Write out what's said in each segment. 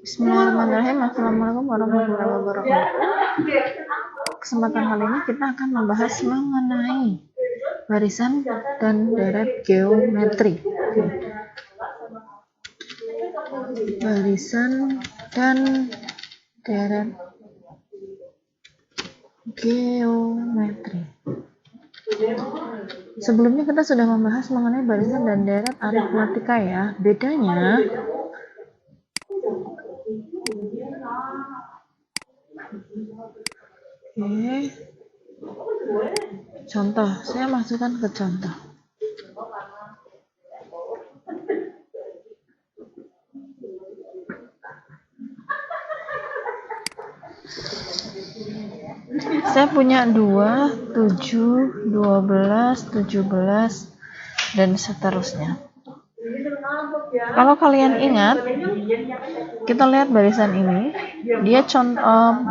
Bismillahirrahmanirrahim. Assalamualaikum warahmatullahi wabarakatuh. Kesempatan kali ini kita akan membahas mengenai barisan dan deret geometri. Barisan dan deret geometri. Sebelumnya kita sudah membahas mengenai barisan dan deret aritmatika ya. Bedanya contoh, saya masukkan ke contoh. Saya punya 2, 7, 12, 17, dan seterusnya. Kalau kalian ingat, kita lihat barisan ini, dia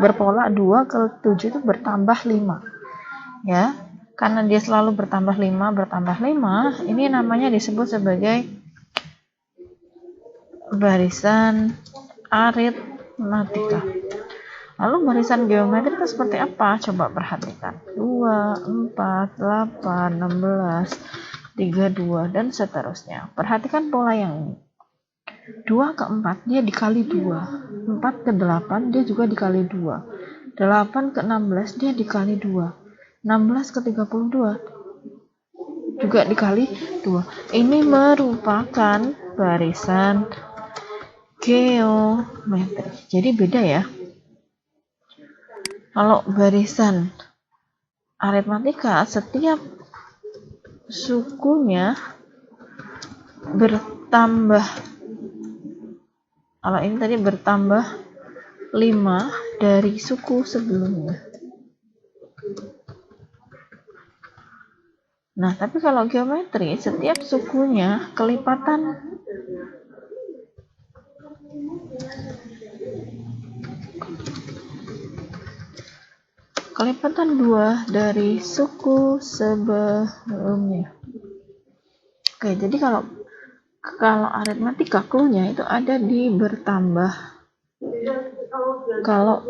berpola 2 ke 7 itu bertambah 5. Ya, karena dia selalu bertambah 5, ini namanya disebut sebagai barisan aritmatika. Lalu barisan geometri itu seperti apa? Coba perhatikan. 2, 4, 8, 16, 32, dan seterusnya. Perhatikan pola yang ini. 2 ke 4 dia dikali 2. 4 ke 8 dia juga dikali 2. 8 ke 16 dia dikali 2. 16 ke 32 juga dikali 2. Ini merupakan barisan geometri. Jadi beda ya. Kalau barisan aritmatika, setiap sukunya bertambah. Kalau ini tadi bertambah 5 dari suku sebelumnya. Nah, tapi kalau geometri, setiap sukunya kelipatan. Kelipatan 2 dari suku sebelumnya. Oke, jadi kalau aritmatika clue-nya itu ada di bertambah. Kalau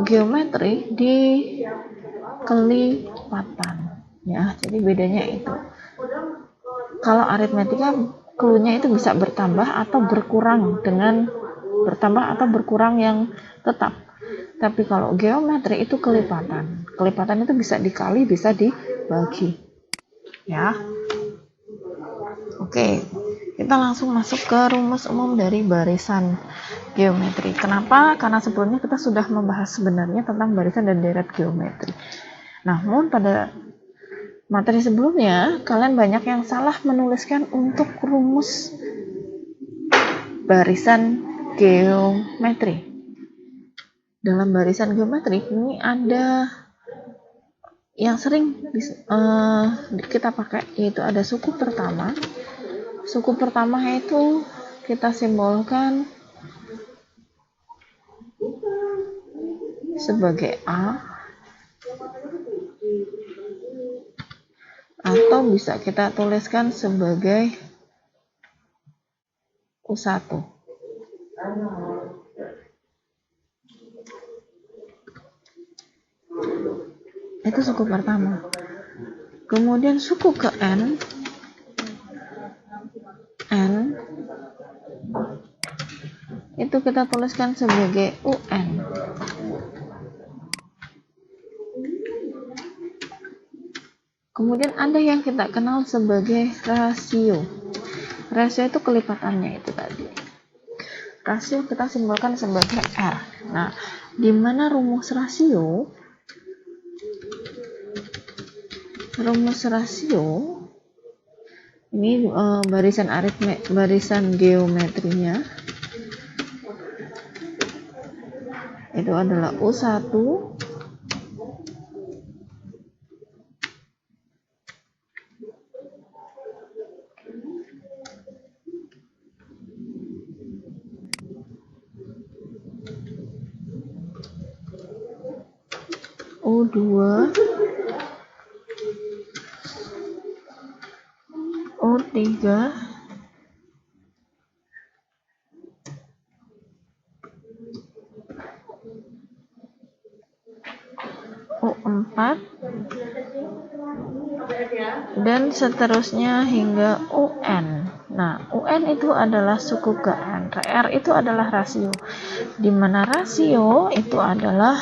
geometri di kelipatan. Ya, jadi bedanya itu. Kalau aritmatika clue-nya itu bisa bertambah atau berkurang dengan bertambah atau berkurang yang tetap. Tapi kalau geometri itu kelipatan. Kelipatan itu bisa dikali, bisa dibagi. Ya. Oke, kita langsung masuk ke rumus umum dari barisan geometri. Kenapa? Karena sebelumnya kita sudah membahas sebenarnya tentang barisan dan deret geometri. Namun pada materi sebelumnya, kalian banyak yang salah menuliskan untuk rumus barisan geometri. Dalam barisan geometri ini ada yang sering kita pakai, yaitu ada suku pertama. Suku pertama itu kita simbolkan sebagai A, atau bisa kita tuliskan sebagai U1. Itu suku pertama. Kemudian suku ke N itu kita tuliskan sebagai UN. Kemudian ada yang kita kenal sebagai rasio. Rasio itu kelipatannya itu tadi. Rasio kita simbolkan sebagai R. Nah, di mana rumus rasio? Rumus rasio ini barisan geometrinya itu adalah U1 U2 U3 4, dan seterusnya hingga UN. Nah, UN itu adalah suku ke N. R itu adalah rasio. Di mana rasio itu adalah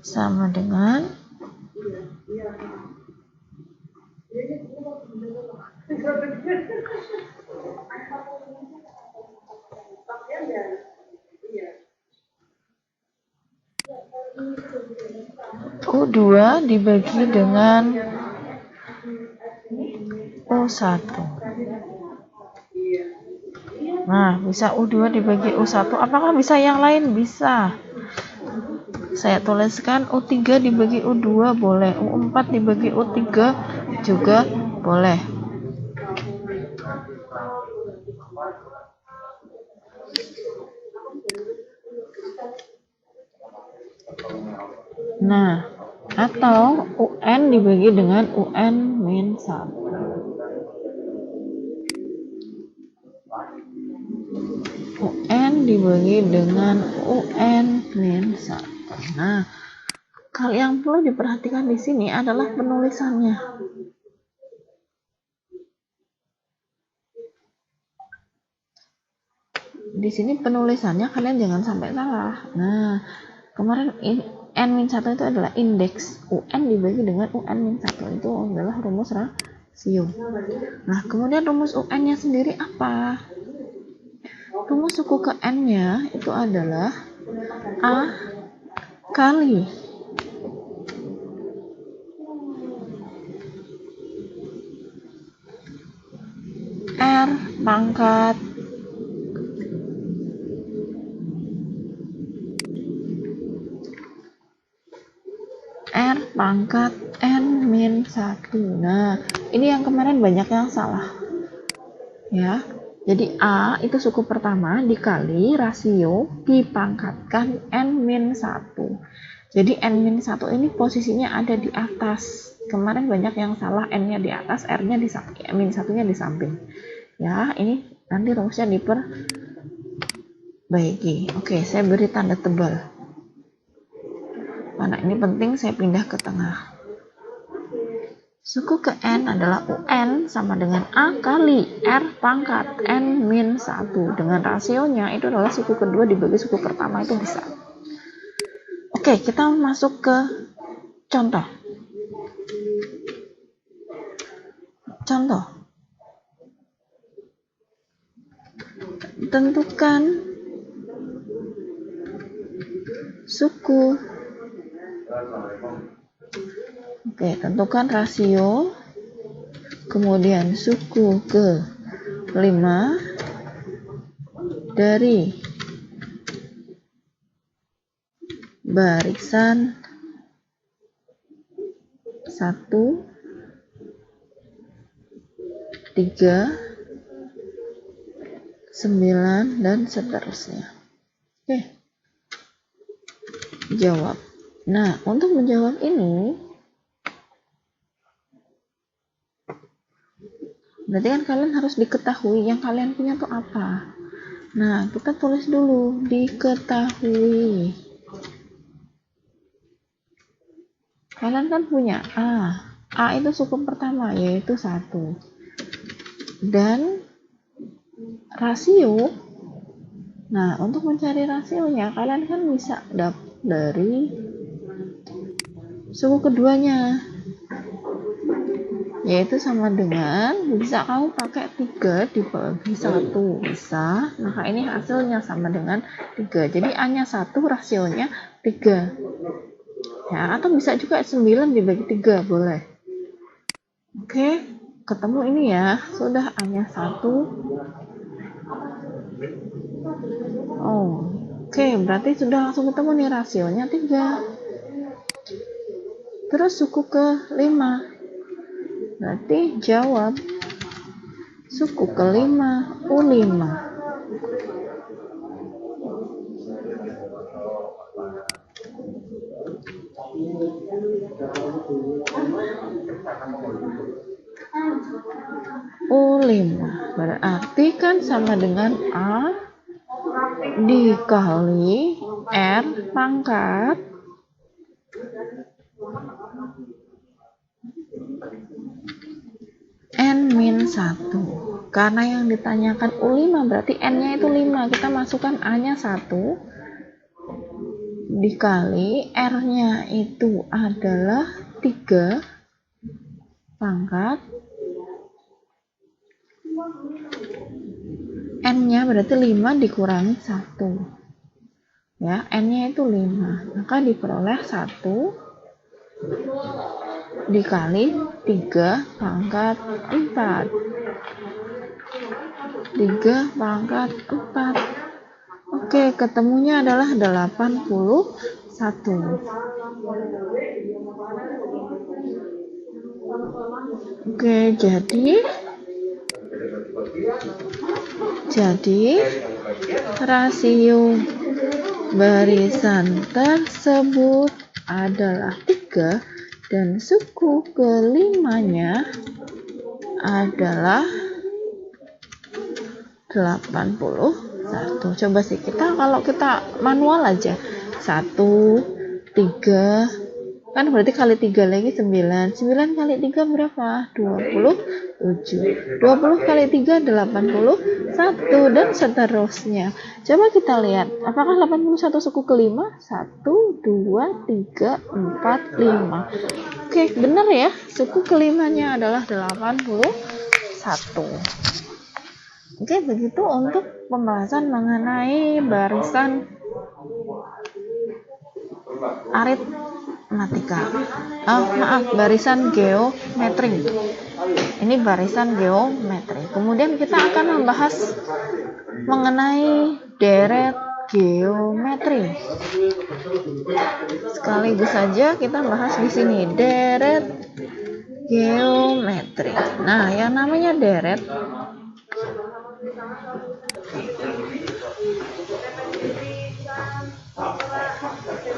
sama dengan U2 dibagi dengan U1. Nah, bisa U2 dibagi U1. Apakah bisa yang lain? Bisa. Saya tuliskan U3 dibagi U2 boleh. U4 dibagi U3 juga boleh. Nah, atau UN dibagi dengan UN-1. UN dibagi dengan UN-1. Nah, yang perlu diperhatikan di sini adalah penulisannya. Di sini penulisannya kalian jangan sampai salah. Nah, kemarin N-1 itu adalah indeks. UN dibagi dengan UN-1 itu adalah rumus rasio. Nah, kemudian rumus UN-nya sendiri apa? Rumus suku ke N-nya itu adalah A kali R pangkat N-1. Nah, ini yang kemarin banyak yang salah. Ya. Jadi A itu suku pertama dikali rasio dipangkatkan N-1. Jadi N-1 ini posisinya ada di atas. Kemarin banyak yang salah, N-nya di atas, R-nya di samping, N-1-nya di samping. Ya, ini nanti rumusnya diperbaiki. Oke, saya beri tanda tebal. Karena ini penting, saya pindah ke tengah. Suku ke N adalah UN sama dengan A kali R pangkat N-1. Dengan rasionya itu adalah suku kedua dibagi suku pertama, itu bisa. Oke, kita masuk ke contoh. Contoh. Tentukan suku. Oke, tentukan rasio, kemudian suku ke 5 dari barisan 1, 3, 9, dan seterusnya. Oke, jawab. Nah, untuk menjawab ini berarti kan kalian harus diketahui yang kalian punya tuh apa. Nah, kita tulis dulu diketahui. Kalian kan punya A. A itu suku pertama yaitu 1. Dan rasio. Nah, untuk mencari rasionya kalian kan bisa dapat dari suku keduanya, yaitu sama dengan, bisa kamu pakai 3 dibagi 1, bisa. Maka ini hasilnya sama dengan 3. Jadi A-nya 1, rasionya 3. Ya, atau bisa juga 9 dibagi 3, boleh. Oke, ketemu ini ya. Sudah A-nya 1. Oke, berarti sudah langsung ketemu nih rasionya 3. Terus suku ke 5. Berarti jawab suku ke-5 U5. U5 berarti kan sama dengan A dikali R pangkat N-1. Karena yang ditanyakan U5 berarti N-nya itu 5. Kita masukkan A-nya 1 dikali R-nya itu adalah 3 pangkat N-nya berarti 5 dikurangi 1. Ya, N-nya itu 5. Maka diperoleh 1 dikali 3 pangkat 4. 3 pangkat 4. Oke, ketemunya adalah 81. Oke, jadi rasio barisan tersebut adalah 3 dan suku kelimanya adalah 81. Coba sih kalau kita manual aja 1, 3 kan berarti kali 3 lagi 9. 9 kali 3 berapa? 27. 20 kali 3 81 dan seterusnya. Coba kita lihat apakah 81 suku kelima? 1, 2, 3, 4, 5. Oke, benar ya. Suku kelimanya adalah 81. Oke, begitu untuk pembahasan mengenai barisan aritmatika. Barisan geometri. Ini barisan geometri. Kemudian kita akan membahas mengenai deret geometri. Sekaligus saja kita bahas di sini deret geometri. Nah, yang namanya deret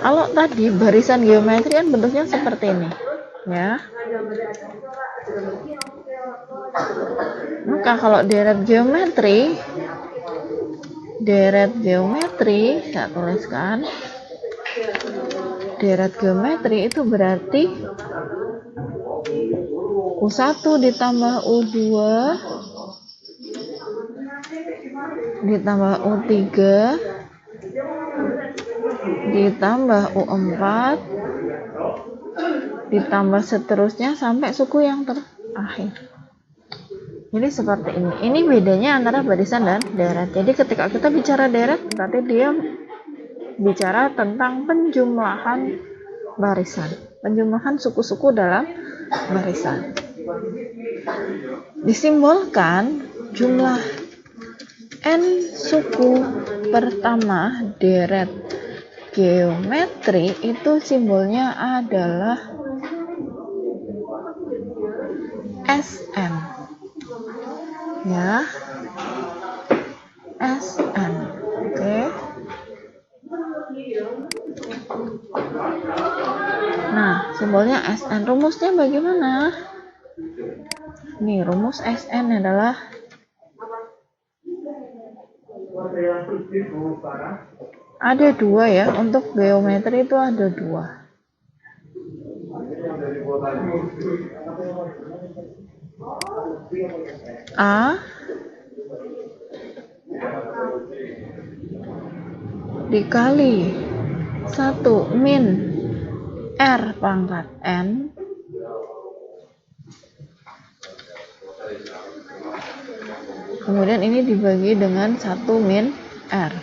kalau tadi barisan geometri kan bentuknya seperti ini, ya. Maka kalau deret geometri saya tuliskan. Deret geometri itu berarti U1 ditambah U2 ditambah U3 ditambah U4 ditambah seterusnya sampai suku yang terakhir. Jadi seperti ini. Ini bedanya antara barisan dan deret. Jadi ketika kita bicara deret berarti dia bicara tentang penjumlahan barisan, penjumlahan suku-suku dalam barisan. Disimbolkan jumlah N suku pertama deret geometri itu simbolnya adalah Sn, ya, Sn. Oke. Nah, simbolnya Sn. Rumusnya bagaimana? Nih, rumus Sn adalah ada 2 ya. Untuk geometri itu ada 2. A dikali 1 min R pangkat N kemudian ini dibagi dengan 1 min R.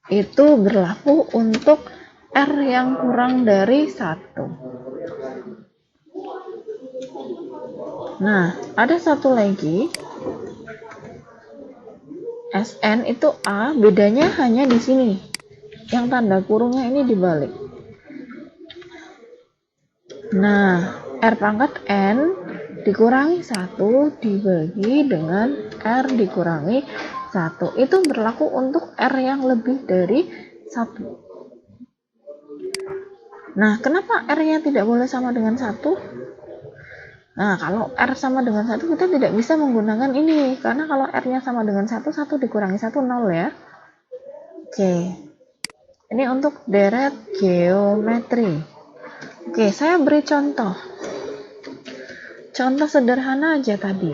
Itu berlaku untuk R yang kurang dari 1. Nah, ada satu lagi. Sn itu A, bedanya hanya di sini. Yang tanda kurungnya ini dibalik. Nah, R pangkat N dikurangi 1 dibagi dengan R dikurangi 1. Itu berlaku untuk R yang lebih dari 1. Nah, kenapa R-nya tidak boleh sama dengan 1? Nah, kalau R sama dengan 1 kita tidak bisa menggunakan ini, karena kalau R-nya sama dengan 1, 1 dikurangi 1, 0 ya. Oke, ini untuk deret geometri. Oke, saya beri contoh. Contoh sederhana aja tadi.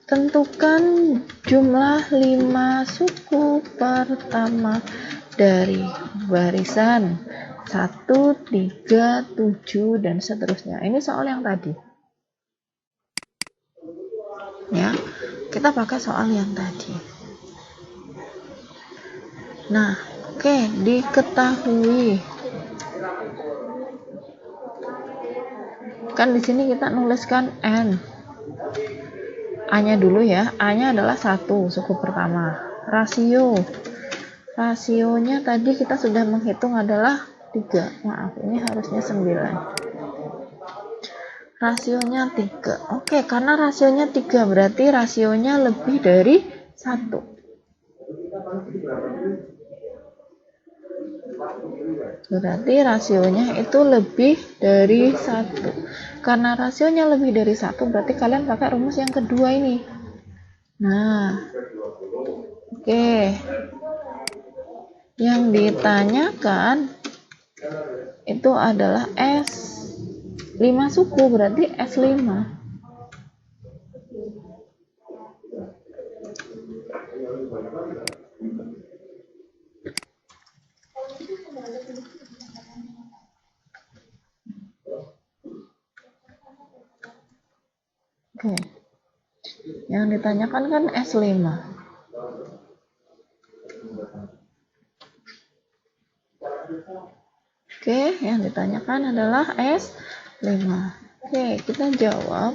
Tentukan jumlah 5 suku pertama dari barisan 1, 3, 7, dan seterusnya. Ini soal yang tadi. Ya, kita pakai soal yang tadi. Nah, oke, diketahui. Kan di sini kita nuliskan N. A-nya dulu ya. A-nya adalah 1, suku pertama. Rasionya tadi kita sudah menghitung adalah 3. Maaf, ini harusnya 9. Rasionya 3. Oke, karena rasionya 3 berarti rasionya lebih dari 1. Berarti rasionya itu lebih dari 1. Karena rasionya lebih dari 1, berarti kalian pakai rumus yang kedua ini. Nah, oke. Yang ditanyakan itu adalah S 5 suku, berarti S5. Oke. Yang ditanyakan kan S5. Oke, yang ditanyakan adalah S5. Oke, kita jawab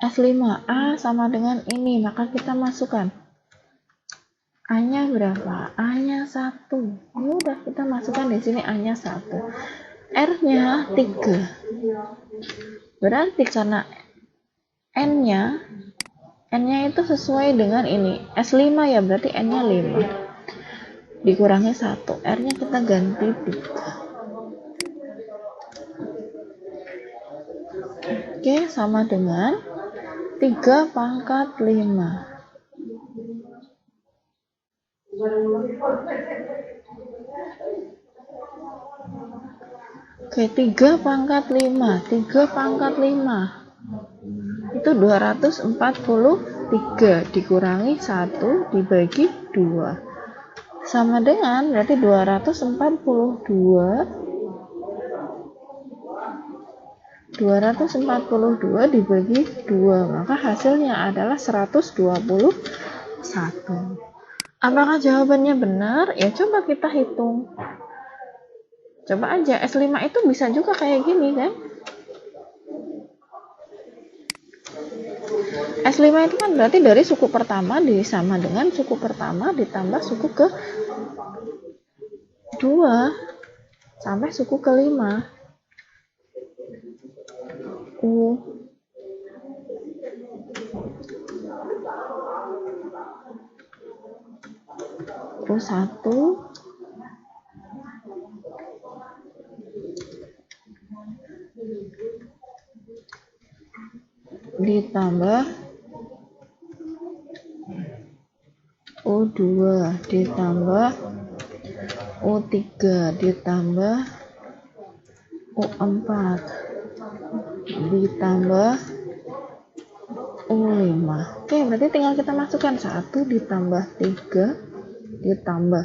S5A sama dengan ini, maka kita masukkan. A-nya berapa? A-nya 1. Ya udah, kita masukkan di sini A-nya 1. R-nya 3. Berarti karena N-nya itu sesuai dengan ini. S5 ya, berarti N-nya 5. Dikurangi 1. R-nya kita ganti 3. Oke, sama dengan 3 pangkat 5. Oke, 3 pangkat 5. 3 pangkat 5 itu 243 dikurangi 1 dibagi 2 sama dengan berarti 242 dibagi 2, maka hasilnya adalah 121. Apakah jawabannya benar? Ya coba kita hitung. Coba aja, S5 itu bisa juga kayak gini kan? S5 itu kan berarti dari suku pertama sama dengan suku pertama ditambah suku ke 2 sampai suku ke 5. U1 ditambah U2 ditambah U3 ditambah U4 ditambah U5. Oke, berarti tinggal kita masukkan 1 ditambah 3 ditambah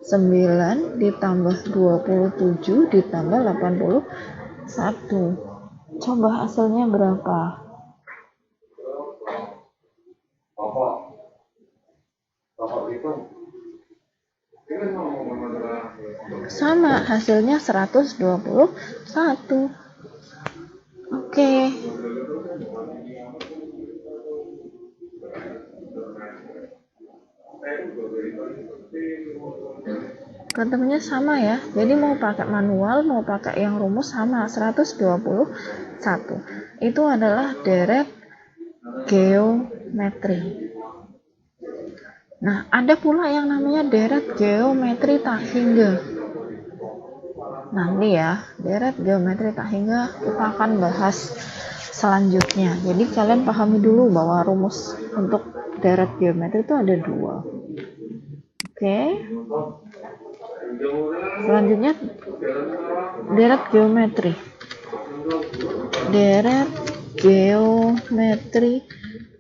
9 ditambah 27 ditambah 81. Coba hasilnya berapa? Sama, hasilnya 121. Oke. Ketemunya sama ya. Jadi mau pakai manual, mau pakai yang rumus sama, 121. Itu adalah deret geometri. Nah, ada pula yang namanya deret geometri tak hingga. Nanti ya, deret geometri tak hingga kita akan bahas selanjutnya. Jadi kalian pahami dulu bahwa rumus untuk deret geometri itu ada dua. Oke. Selanjutnya deret geometri. Deret geometri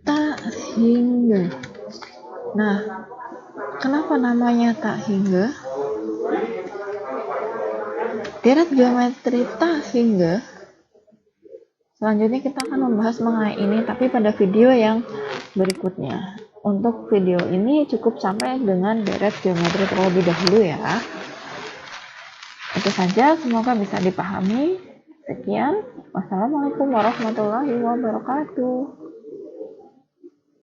tak hingga. Nah, kenapa namanya tak hingga? Deret geometri tak hingga. Selanjutnya kita akan membahas mengenai ini, tapi pada video yang berikutnya. Untuk video ini cukup sampai dengan deret geometri terlebih dahulu ya. Itu saja, semoga bisa dipahami. Sekian, wassalamualaikum warahmatullahi wabarakatuh.